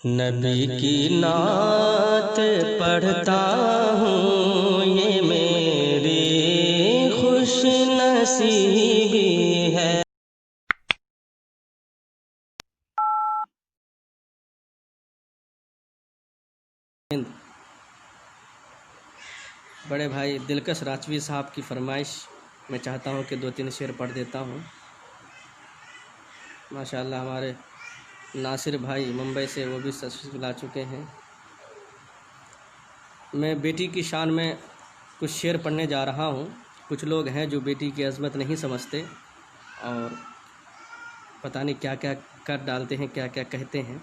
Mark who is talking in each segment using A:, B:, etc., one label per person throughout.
A: نبی کی نعت پڑھتا ہوں، یہ میری خوش نصیبی ہے۔ بڑے بھائی دلکش راجوی صاحب کی فرمائش میں چاہتا ہوں کہ 2-3 شعر پڑھ دیتا ہوں۔ ماشاءاللہ ہمارے ناصر بھائی ممبئی سے وہ بھی تشریف لا چکے ہیں۔ میں بیٹی کی شان میں کچھ شعر پڑھنے جا رہا ہوں۔ کچھ لوگ ہیں جو بیٹی کی عظمت نہیں سمجھتے اور پتہ نہیں کیا کیا کر ڈالتے ہیں، کیا کیا کہتے ہیں۔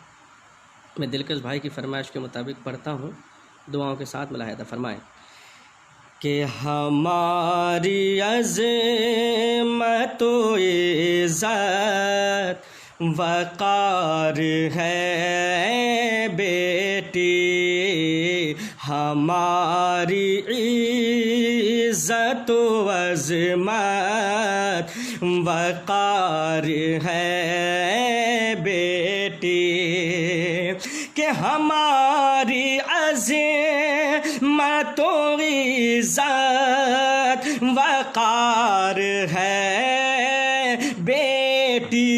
A: میں دلکش بھائی کی فرمائش کے مطابق پڑھتا ہوں، دعاؤں کے ساتھ ملاحظہ فرمائیں کہ ہماری عظمت و عزت وقار ہے بیٹی، ہماری عزت و عظمت وقار ہے بیٹی، کہ ہماری عظمت و عزت وقار ہے بیٹی،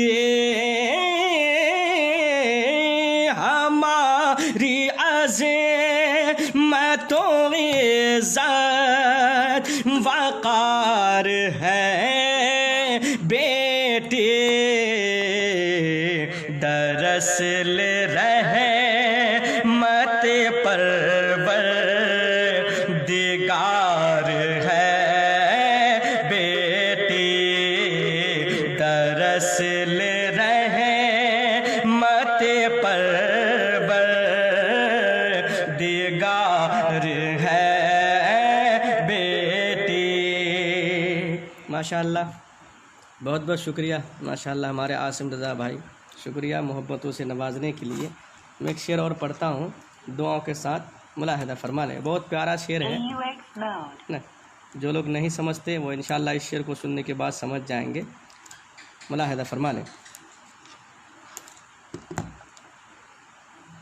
A: ہماری عظمت و عزت وقار ہے بیٹی، دراصل رحمت پروردگار ہے بیٹی، دراصل رحمت پروردگار ہے بیٹی۔ ماشاءاللہ بہت بہت شکریہ۔ ماشاءاللہ ہمارے عاصم رضا بھائی، شکریہ محبتوں سے نوازنے کے لیے۔ میں ایک شعر اور پڑھتا ہوں، دعاؤں کے ساتھ ملاحظہ فرما لیں۔ بہت پیارا شعر ہے، جو لوگ نہیں سمجھتے وہ انشاءاللہ اس شعر کو سننے کے بعد سمجھ جائیں گے۔ ملاحظہ فرما لیں۔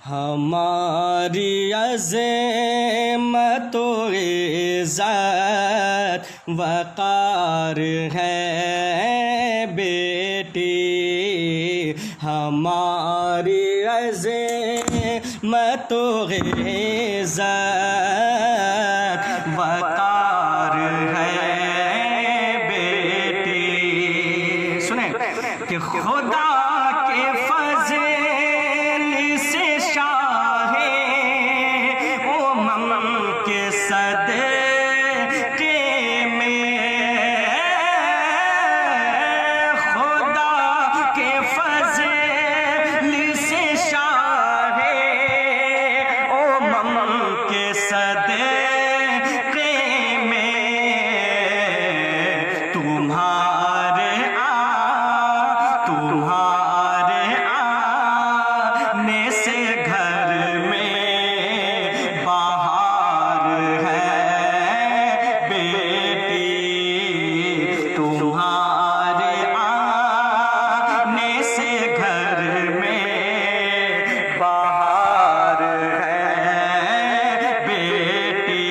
A: ہماری عظمت و عزت وقار ہے بیٹی، ہماری عظمت و عزت وقار ہے بیٹی۔ سنیں کہ خدا کے فضل سے شاہ امم کے صدقے میں، خدا کے فضل سے شاہ امم کے صدقے میں، تمہارے آنے سے گھر میں بہار ہے بیٹی، تمہارے آنے سے گھر میں بہار ہے بیٹی،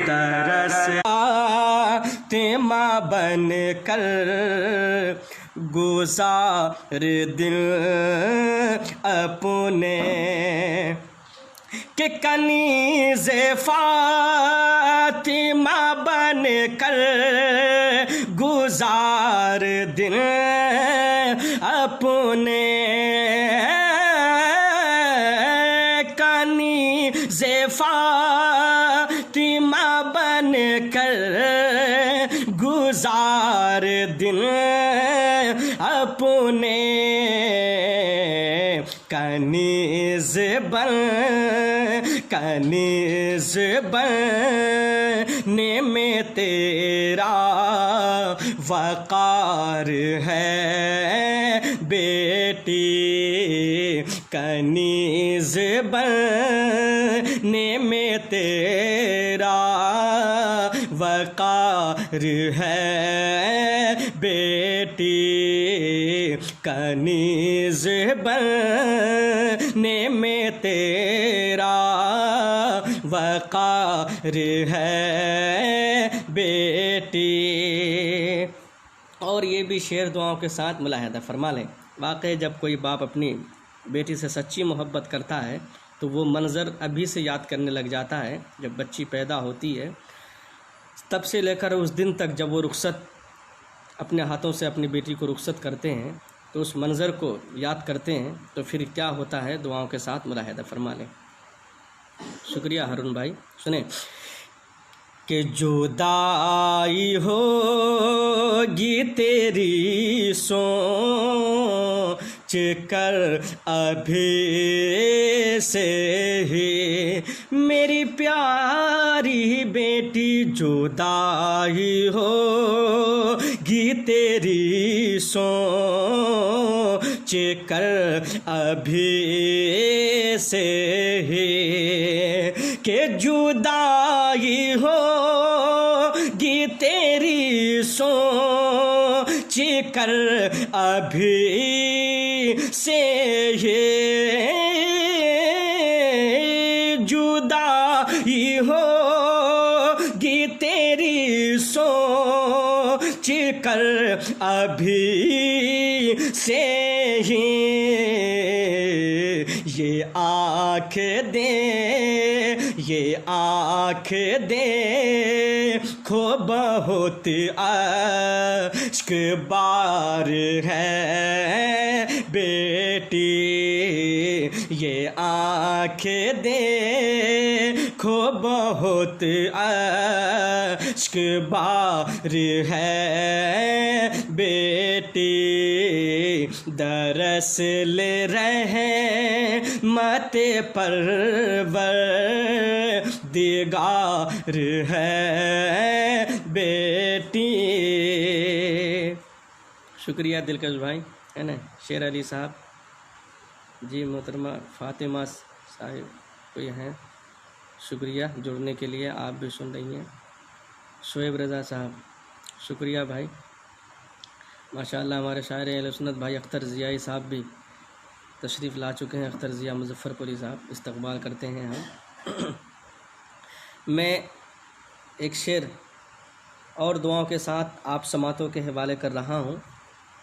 A: دراصل ماں بن کر گزار دل اپنے، کہ کنیز فاطمہ بن کر گزار دل اپنے، کنیز فاطمہ بن کر گزار دل اپنے، کنیز بننے میں تیرا وقار ہے بیٹی، کنیز بننے میں تیرا وقار ہے بیٹی، کنیز بننے میں تیرا وقار ہے بیٹی۔ اور یہ بھی شعر دعاؤں کے ساتھ ملاحظہ فرما لیں۔ واقعی جب کوئی باپ اپنی بیٹی سے سچی محبت کرتا ہے تو وہ منظر ابھی سے یاد کرنے لگ جاتا ہے۔ جب بچی پیدا ہوتی ہے تب سے لے کر اس دن تک جب وہ رخصت اپنے ہاتھوں سے اپنی بیٹی کو رخصت کرتے ہیں تو اس منظر کو یاد کرتے ہیں تو پھر کیا ہوتا ہے، دعاؤں کے ساتھ ملاحظہ فرما لیں۔ شکریہ ہارون بھائی۔ سنیں کہ جدائی ہوگی تیری سوچ کر ابھی سے ہی میری پیاری بیٹی، جدائی ہوگی تیری سوچ کر ابھی سے ہی کہ جدائی ہوگی تیری سوچ کر ابھی سے ہی، جدائی ہوگی تیری سوچ کر ابھی سے ہی، یہ آنکھ دے، یہ آنکھ دیکھو بہت اشک بار ہے بیٹی، یہ آنکھ دیکھو بہت اشک بار ہے بیٹی، دراصل رحمت پروردگار ہے بیٹی۔ شکریہ دلکش بھائی، ہے نا۔ شیر علی صاحب جی، محترمہ فاطمہ صاحب کوئی ہیں، شکریہ جڑنے کے لیے، آپ بھی سن رہی ہیں۔ شعیب رضا صاحب شکریہ بھائی، ماشاءاللہ۔ ہمارے شاعر اہل سنت بھائی اختر ضیائی صاحب بھی تشریف لا چکے ہیں، اختر ضیاء مظفر پوری صاحب، استقبال کرتے ہیں ہم۔ میں ایک شعر اور دعاؤں کے ساتھ آپ سماعتوں کے حوالے کر رہا ہوں،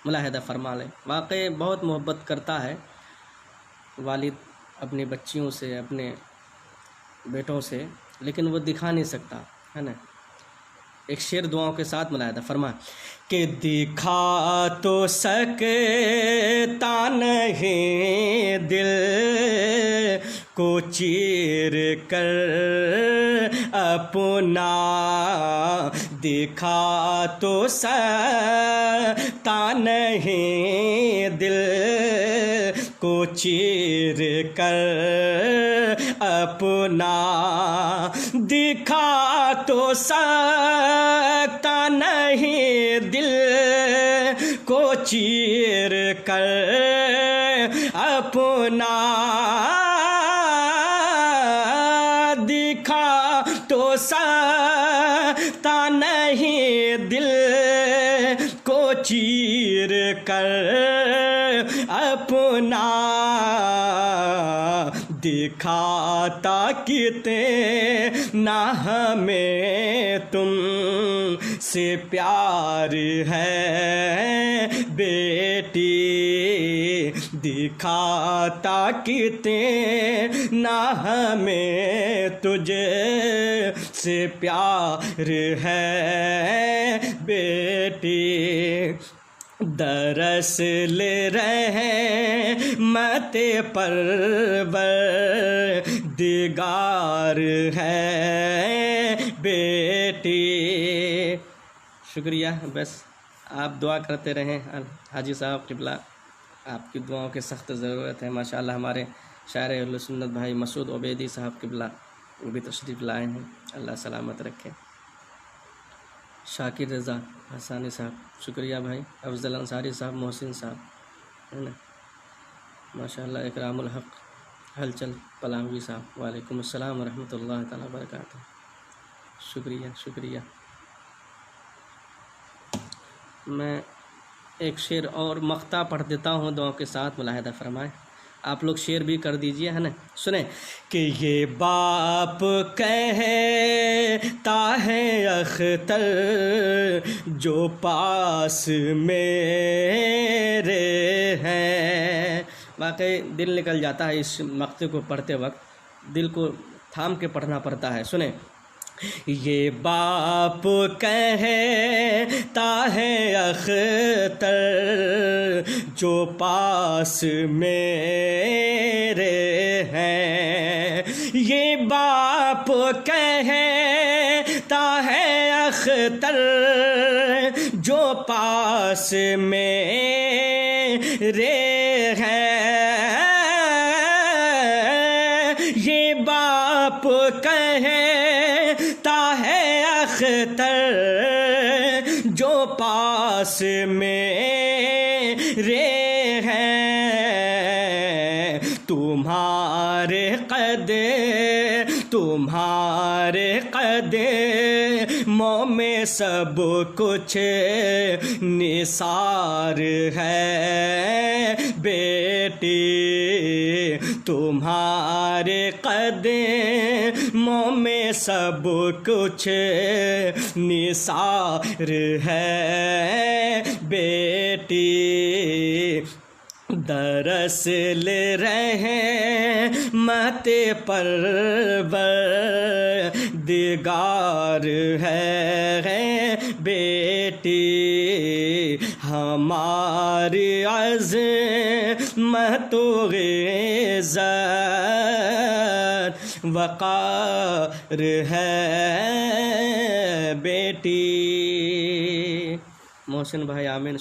A: ملاحظہ فرما لیں۔ واقعی بہت محبت کرتا ہے والد اپنی بچیوں سے، اپنے بیٹوں سے، لیکن وہ دکھا نہیں سکتا، ہے نا۔ ایک شعر دعاؤں کے ساتھ ملاحظہ فرما کہ دکھا تو سکتا نہیں دل کو چیر کر اپنا، دکھا تو سکتا نہیں دل کو چیر کر اپنا، دکھا تو سکتا نہیں دل کو چیر کر اپنا، دکھا تو سکتا نہیں دل کو چیر کر اپنا، دکھاتا کتنا ہمیں تم سے پیار ہے بیٹی، دکھاتا کتنا ہمیں تجھے سے پیار ہے بیٹی، دراصل رحمت پروردگار ہے بیٹی۔ شکریہ، بس آپ دعا کرتے رہیں۔ حاجی صاحب قبلہ، آپ کی دعاؤں کی سخت ضرورت ہے۔ ماشاءاللہ ہمارے شاعر اہل سنت بھائی مسعود عبیدی صاحب قبلہ وہ بھی تشریف لائے ہیں، اللہ سلامت رکھے۔ شاکر رضا حسانی صاحب شکریہ بھائی، افضل انصاری صاحب، محسن صاحب، ہے نا، ماشاءاللہ۔ اکرام الحق ہلچل پلانوی صاحب، وعلیکم السلام ورحمۃ اللہ تعالیٰ وبرکاتہ، شکریہ شکریہ۔ میں ایک شعر اور مقطع پڑھ دیتا ہوں، دعاؤں کے ساتھ ملاحظہ فرمائیں۔ آپ لوگ شیئر بھی کر دیجئے، ہے نا. سنیں کہ یہ باپ کہتا ہے اختر جو پاس میرے ہیں. واقعی دل نکل جاتا ہے اس مقطع کو پڑھتے وقت، دل کو تھام کے پڑھنا پڑتا ہے. سنیں یہ باپ کہتا ہے اختر جو پاس میرے ہیں. یہ باپ کہتا ہے اختر جو پاس میرے ہیں. یہ باپ کہتا ہے اختر جو پاس میرے ہیں. تمہارے قدموں میں سب کچھ نثار ہے بیٹی. تمہارے قدموں میں سب کچھ نثار ہے بیٹی. دراصل رحمت پروردگار ہے بیٹی. ہماری عظمت و عزت وقار ہے بیٹی. محسن بھائی آمین.